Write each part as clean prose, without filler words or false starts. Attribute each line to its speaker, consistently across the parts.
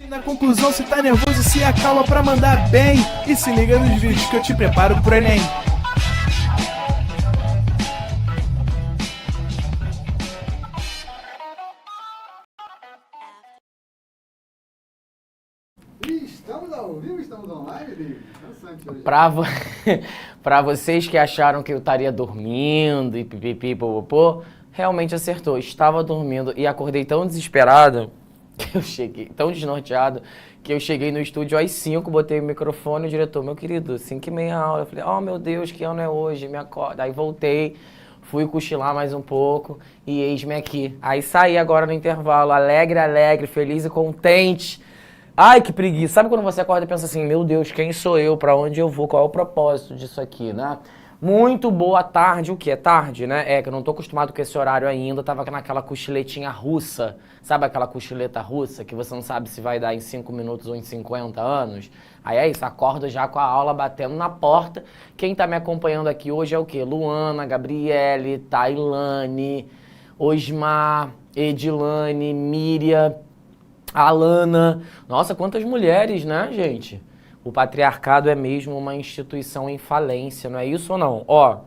Speaker 1: Na conclusão, se tá nervoso, se acalma pra mandar bem. E se liga nos vídeos que eu te preparo pro Enem.
Speaker 2: Estamos ao vivo, estamos online, David?
Speaker 3: Pra vocês que acharam que eu estaria dormindo e pipipi, popopô, realmente acertou. Estava dormindo e acordei tão desesperado que eu cheguei, tão desnorteado, que eu cheguei no estúdio às 5, botei o microfone e o diretor, meu querido, 5h30 a aula. Eu falei, oh meu Deus, que ano é hoje? Me acorda. Aí voltei, fui cochilar mais um pouco e eis-me aqui. Aí saí agora no intervalo, alegre, feliz e contente. Ai, que preguiça. Sabe quando você acorda e pensa assim, meu Deus, quem sou eu? Pra onde eu vou? Qual é o propósito disso aqui, né? Muito boa tarde. O que? É tarde, né? É que eu não tô acostumado com esse horário ainda. Tava naquela cochiletinha russa. Sabe aquela cochileta russa que você não sabe se vai dar em 5 minutos ou em 50 anos? Aí é isso, acordo já com a aula batendo na porta. Quem tá me acompanhando aqui hoje é o quê? Luana, Gabriele, Tailane, Osmar, Edilane, Miriam, Alana. Nossa, quantas mulheres, né, gente? O patriarcado é mesmo uma instituição em falência, não é isso ou não? Ó,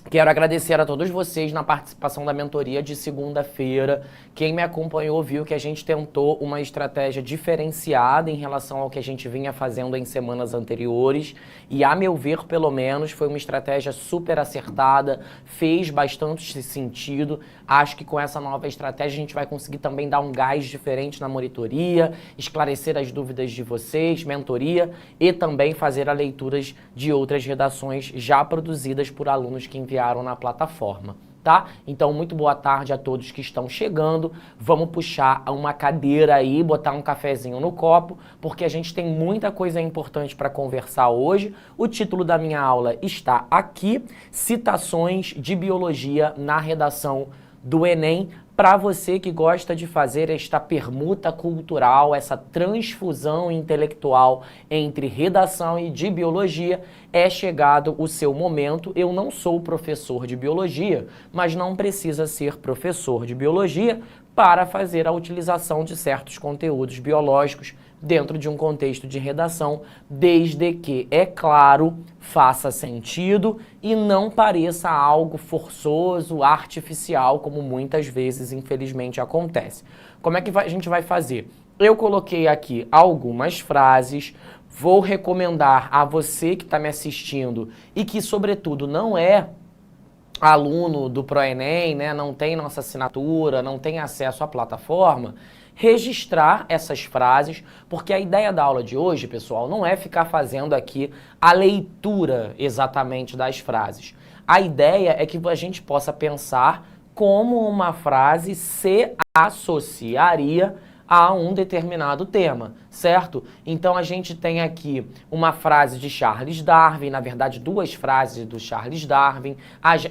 Speaker 3: quero agradecer a todos vocês na participação da mentoria de segunda-feira. Quem me acompanhou viu que a gente tentou uma estratégia diferenciada em relação ao que a gente vinha fazendo em semanas anteriores. E, a meu ver, pelo menos, foi uma estratégia super acertada, fez bastante sentido. Acho que com essa nova estratégia a gente vai conseguir também dar um gás diferente na monitoria, esclarecer as dúvidas de vocês, mentoria, e também fazer a leituras de outras redações já produzidas por alunos que enviaram na plataforma, tá? Então, muito boa tarde a todos que estão chegando. Vamos puxar uma cadeira aí, botar um cafezinho no copo, porque a gente tem muita coisa importante para conversar hoje. O título da minha aula está aqui, Citações de Biologia na Redação do Enem, para você que gosta de fazer esta permuta cultural, essa transfusão intelectual entre redação e de biologia, é chegado o seu momento. Eu não sou professor de biologia, mas não precisa ser professor de biologia para fazer a utilização de certos conteúdos biológicos dentro de um contexto de redação, desde que, é claro, faça sentido e não pareça algo forçoso, artificial, como muitas vezes, infelizmente, acontece. Como é que a gente vai fazer? Eu coloquei aqui algumas frases, vou recomendar a você que está me assistindo e que, sobretudo, não é aluno do ProEnem, né, não tem nossa assinatura, não tem acesso à plataforma, registrar essas frases, porque a ideia da aula de hoje, pessoal, não é ficar fazendo aqui a leitura exatamente das frases. A ideia é que a gente possa pensar como uma frase se associaria a um determinado tema, certo? Então a gente tem aqui uma frase de Charles Darwin, na verdade duas frases do Charles Darwin,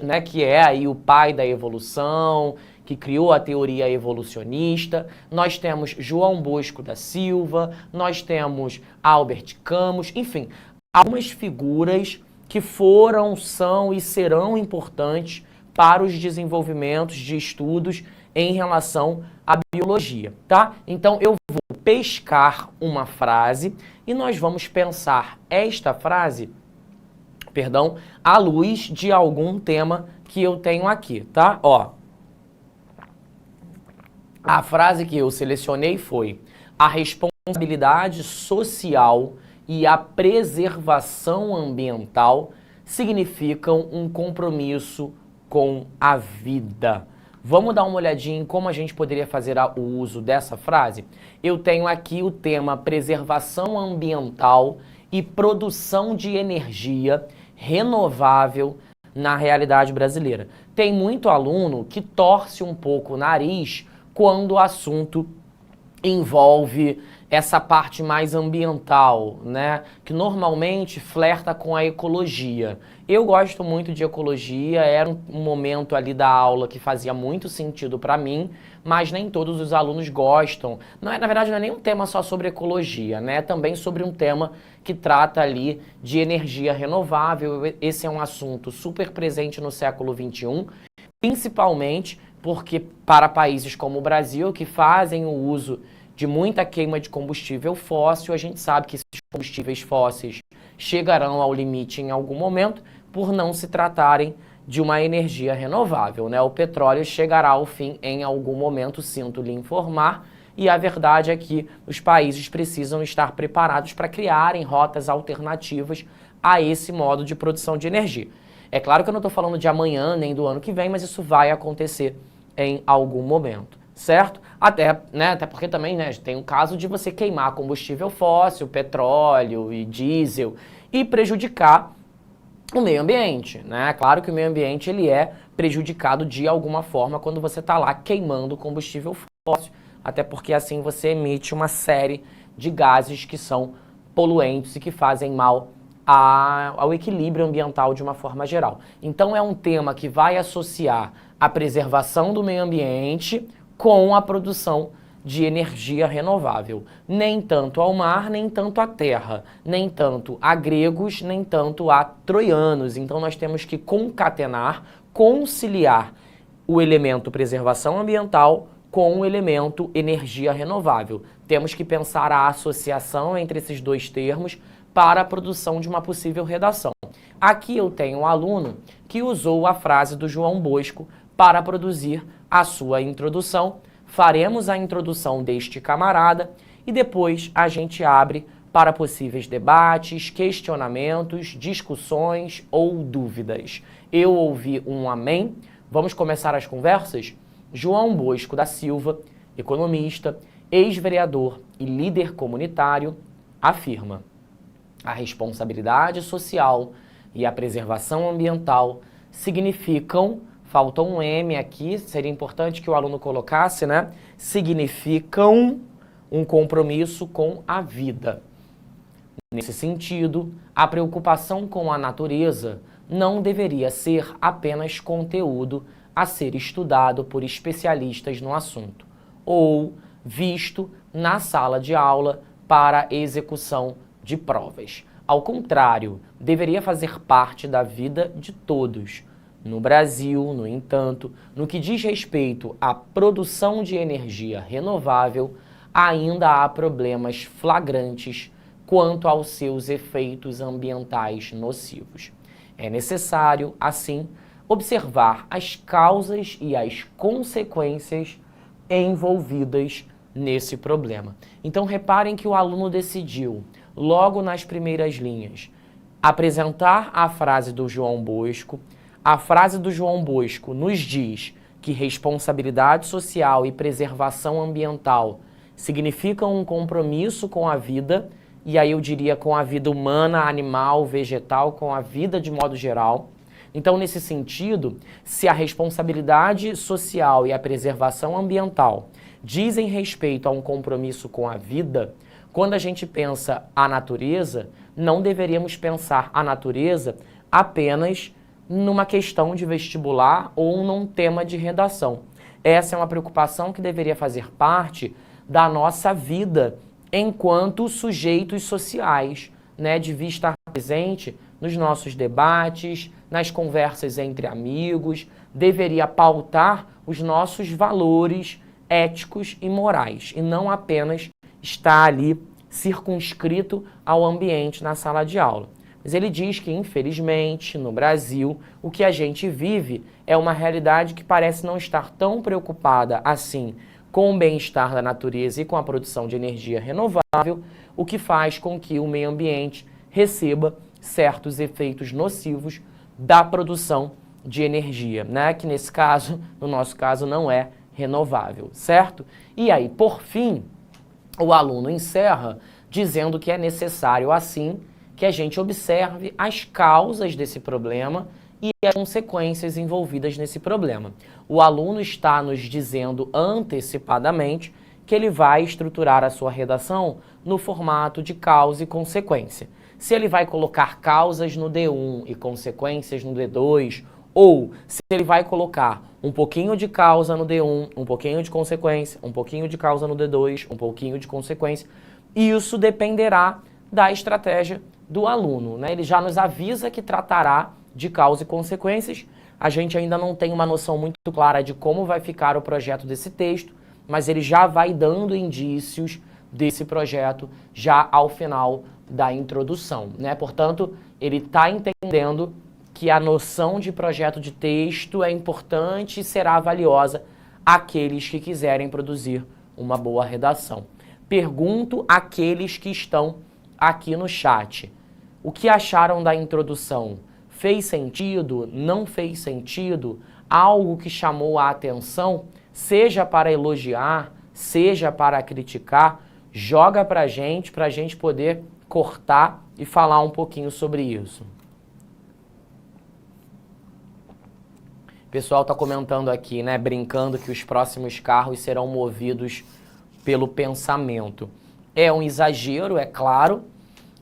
Speaker 3: né, que é aí o pai da evolução, que criou a teoria evolucionista. Nós temos João Bosco da Silva, nós temos Albert Camus, enfim, algumas figuras que foram, são e serão importantes para os desenvolvimentos de estudos em relação à biologia, tá? Então eu vou pescar uma frase e nós vamos pensar esta frase, perdão, à luz de algum tema que eu tenho aqui, tá? Ó, a frase que eu selecionei foi: a responsabilidade social e a preservação ambiental significam um compromisso com a vida. Vamos dar uma olhadinha em como a gente poderia fazer o uso dessa frase? Eu tenho aqui o tema preservação ambiental e produção de energia renovável na realidade brasileira. Tem muito aluno que torce um pouco o nariz quando o assunto envolve essa parte mais ambiental, né? Que normalmente flerta com a ecologia. Eu gosto muito de ecologia, era um momento ali da aula que fazia muito sentido para mim, mas nem todos os alunos gostam. Não é, na verdade, não é nem um tema só sobre ecologia, né? É também sobre um tema que trata ali de energia renovável. Esse é um assunto super presente no século XXI, principalmente porque para países como o Brasil, que fazem o uso de muita queima de combustível fóssil, a gente sabe que esses combustíveis fósseis chegarão ao limite em algum momento por não se tratarem de uma energia renovável, né? O petróleo chegará ao fim em algum momento, sinto lhe informar, e a verdade é que os países precisam estar preparados para criarem rotas alternativas a esse modo de produção de energia. É claro que eu não estou falando de amanhã nem do ano que vem, mas isso vai acontecer em algum momento, certo? Até porque também, né, tem o caso de você queimar combustível fóssil, petróleo e diesel e prejudicar o meio ambiente, né? Claro que o meio ambiente ele é prejudicado de alguma forma quando você está lá queimando combustível fóssil, até porque assim você emite uma série de gases que são poluentes e que fazem mal ao equilíbrio ambiental de uma forma geral. Então é um tema que vai associar a preservação do meio ambiente com a produção de energia renovável. Nem tanto ao mar, nem tanto à terra, nem tanto a gregos, nem tanto a troianos. Então nós temos que concatenar, conciliar o elemento preservação ambiental com o elemento energia renovável. Temos que pensar a associação entre esses dois termos para a produção de uma possível redação. Aqui eu tenho um aluno que usou a frase do João Bosco para produzir a sua introdução. Faremos a introdução deste camarada e depois a gente abre para possíveis debates, questionamentos, discussões ou dúvidas. Eu ouvi um amém. Vamos começar as conversas? João Bosco da Silva, economista, ex-vereador e líder comunitário, afirma: a responsabilidade social e a preservação ambiental significam, faltou um M aqui, seria importante que o aluno colocasse, né? Significam um compromisso com a vida. Nesse sentido, a preocupação com a natureza não deveria ser apenas conteúdo a ser estudado por especialistas no assunto, ou visto na sala de aula para execução de provas. Ao contrário, deveria fazer parte da vida de todos. No Brasil, no entanto, no que diz respeito à produção de energia renovável, ainda há problemas flagrantes quanto aos seus efeitos ambientais nocivos. É necessário, assim, observar as causas e as consequências envolvidas nesse problema. Então, reparem que o aluno decidiu, logo nas primeiras linhas, apresentar a frase do João Bosco. A frase do João Bosco nos diz que responsabilidade social e preservação ambiental significam um compromisso com a vida, e aí eu diria com a vida humana, animal, vegetal, com a vida de modo geral. Então, nesse sentido, se a responsabilidade social e a preservação ambiental dizem respeito a um compromisso com a vida, quando a gente pensa a natureza, não deveríamos pensar a natureza apenas numa questão de vestibular ou num tema de redação. Essa é uma preocupação que deveria fazer parte da nossa vida enquanto sujeitos sociais, né? Devia estar presente nos nossos debates, nas conversas entre amigos, deveria pautar os nossos valores éticos e morais, e não apenas estar ali circunscrito ao ambiente na sala de aula. Mas ele diz que, infelizmente, no Brasil, o que a gente vive é uma realidade que parece não estar tão preocupada assim com o bem-estar da natureza e com a produção de energia renovável, o que faz com que o meio ambiente receba certos efeitos nocivos da produção de energia, né? Que nesse caso, no nosso caso, não é renovável, certo? E aí, por fim, o aluno encerra dizendo que é necessário, assim, que a gente observe as causas desse problema e as consequências envolvidas nesse problema. O aluno está nos dizendo antecipadamente que ele vai estruturar a sua redação no formato de causa e consequência. Se ele vai colocar causas no D1 e consequências no D2, ou se ele vai colocar um pouquinho de causa no D1, um pouquinho de consequência, um pouquinho de causa no D2, um pouquinho de consequência, isso dependerá da estratégia do aluno, né? Ele já nos avisa que tratará de causa e consequências, A gente ainda não tem uma noção muito clara de como vai ficar o projeto desse texto, mas ele já vai dando indícios desse projeto já ao final da introdução, né? Portanto, ele está entendendo que a noção de projeto de texto é importante e será valiosa àqueles que quiserem produzir uma boa redação. Pergunto àqueles que estão aqui no chat: o que acharam da introdução? Fez sentido? Não fez sentido? Algo que chamou a atenção? Seja para elogiar, seja para criticar, joga pra gente poder cortar e falar um pouquinho sobre isso. O pessoal está comentando aqui, né, brincando que os próximos carros serão movidos pelo pensamento. É um exagero, é claro,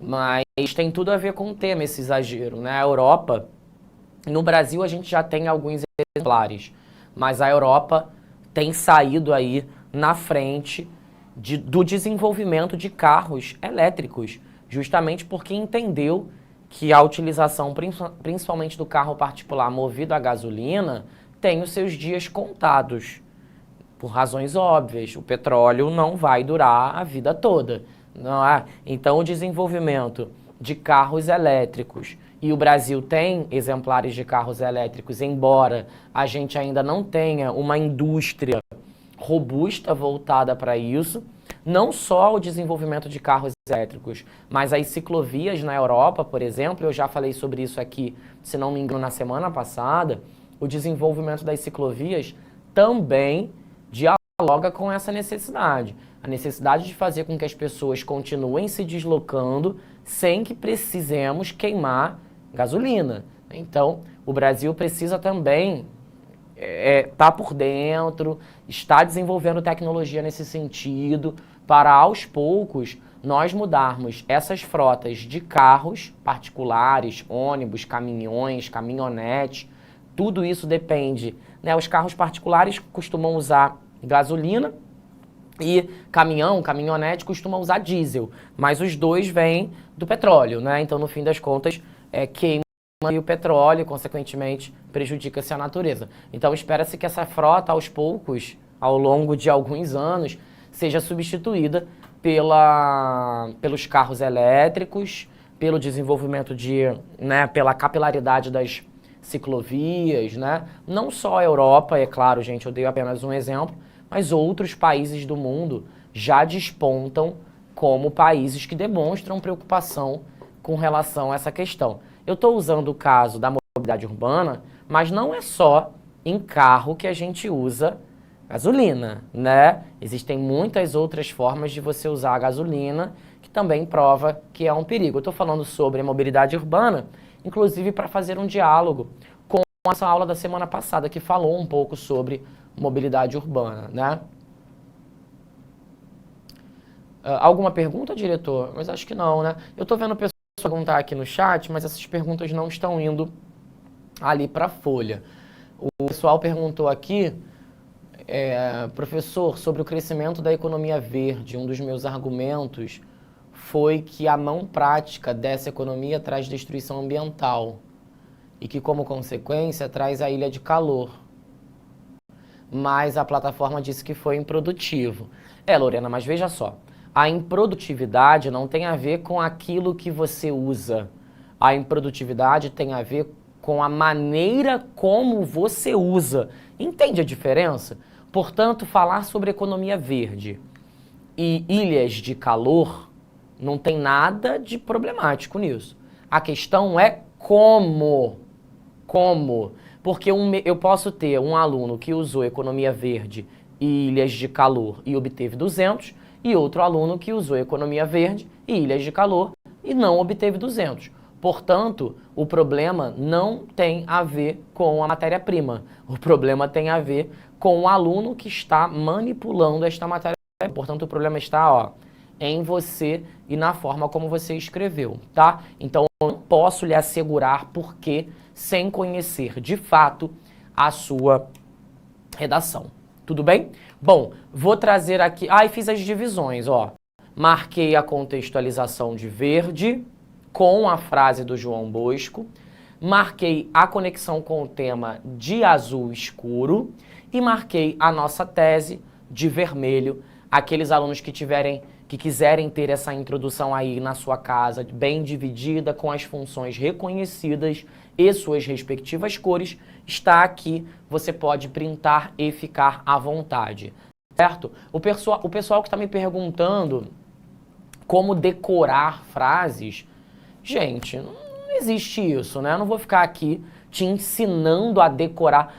Speaker 3: mas tem tudo a ver com o tema esse exagero, né? A Europa, no Brasil a gente já tem alguns exemplares, mas a Europa tem saído aí na frente do desenvolvimento de carros elétricos, justamente porque entendeu que a utilização, principalmente do carro particular movido a gasolina, tem os seus dias contados. Por razões óbvias, o petróleo não vai durar a vida toda. Não é? Então, o desenvolvimento de carros elétricos, e o Brasil tem exemplares de carros elétricos, embora a gente ainda não tenha uma indústria robusta voltada para isso, não só o desenvolvimento de carros elétricos, mas as ciclovias na Europa, por exemplo, eu já falei sobre isso aqui, se não me engano, na semana passada, o desenvolvimento das ciclovias também dialoga com essa necessidade. A necessidade de fazer com que as pessoas continuem se deslocando sem que precisemos queimar gasolina. Então, o Brasil precisa também estar por dentro, está desenvolvendo tecnologia nesse sentido, para aos poucos nós mudarmos essas frotas de carros particulares, ônibus, caminhões, caminhonetes, tudo isso depende, né? Os carros particulares costumam usar gasolina e caminhonete costumam usar diesel, mas os dois vêm do petróleo, né? Então, no fim das contas, queima o petróleo, consequentemente, prejudica-se a natureza. Então, espera-se que essa frota, aos poucos, ao longo de alguns anos, seja substituída pelos carros elétricos, pelo desenvolvimento pela capilaridade das ciclovias, né? Não só a Europa, é claro, gente, eu dei apenas um exemplo, mas outros países do mundo já despontam como países que demonstram preocupação com relação a essa questão. Eu estou usando o caso da mobilidade urbana, mas não é só em carro que a gente usa gasolina, né? Existem muitas outras formas de você usar a gasolina, que também prova que é um perigo. Eu estou falando sobre a mobilidade urbana, inclusive para fazer um diálogo com essa aula da semana passada, que falou um pouco sobre mobilidade urbana, né? Alguma pergunta, diretor? Mas acho que não, né? Eu estou vendo pessoas perguntar aqui no chat, mas essas perguntas não estão indo ali para a folha. O pessoal perguntou aqui, professor, sobre o crescimento da economia verde. Um dos meus argumentos foi que a mão prática dessa economia traz destruição ambiental e que, como consequência, traz a ilha de calor. Mas a plataforma disse que foi improdutivo. Lorena, mas veja só, a improdutividade não tem a ver com aquilo que você usa. A improdutividade tem a ver com a maneira como você usa. Entende a diferença? Portanto, falar sobre economia verde e ilhas de calor não tem nada de problemático nisso. A questão é como. Como? Porque eu posso ter um aluno que usou economia verde e ilhas de calor e obteve 200, e outro aluno que usou economia verde e ilhas de calor e não obteve 200. Portanto, o problema não tem a ver com a matéria-prima. O problema tem a ver com o aluno que está manipulando esta matéria-prima. Portanto, o problema está em você e na forma como você escreveu, tá? Então, eu não posso lhe assegurar por quê sem conhecer, de fato, a sua redação. Tudo bem? Bom, vou trazer aqui... e fiz as divisões, Marquei a contextualização de verde com a frase do João Bosco. marquei a conexão com o tema de azul escuro e marquei a nossa tese de vermelho. Aqueles alunos que quiserem ter essa introdução aí na sua casa, bem dividida, com as funções reconhecidas e suas respectivas cores, está aqui, você pode printar e ficar à vontade, certo? O pessoal que está me perguntando como decorar frases, gente, não existe isso, né? Eu não vou ficar aqui te ensinando a decorar.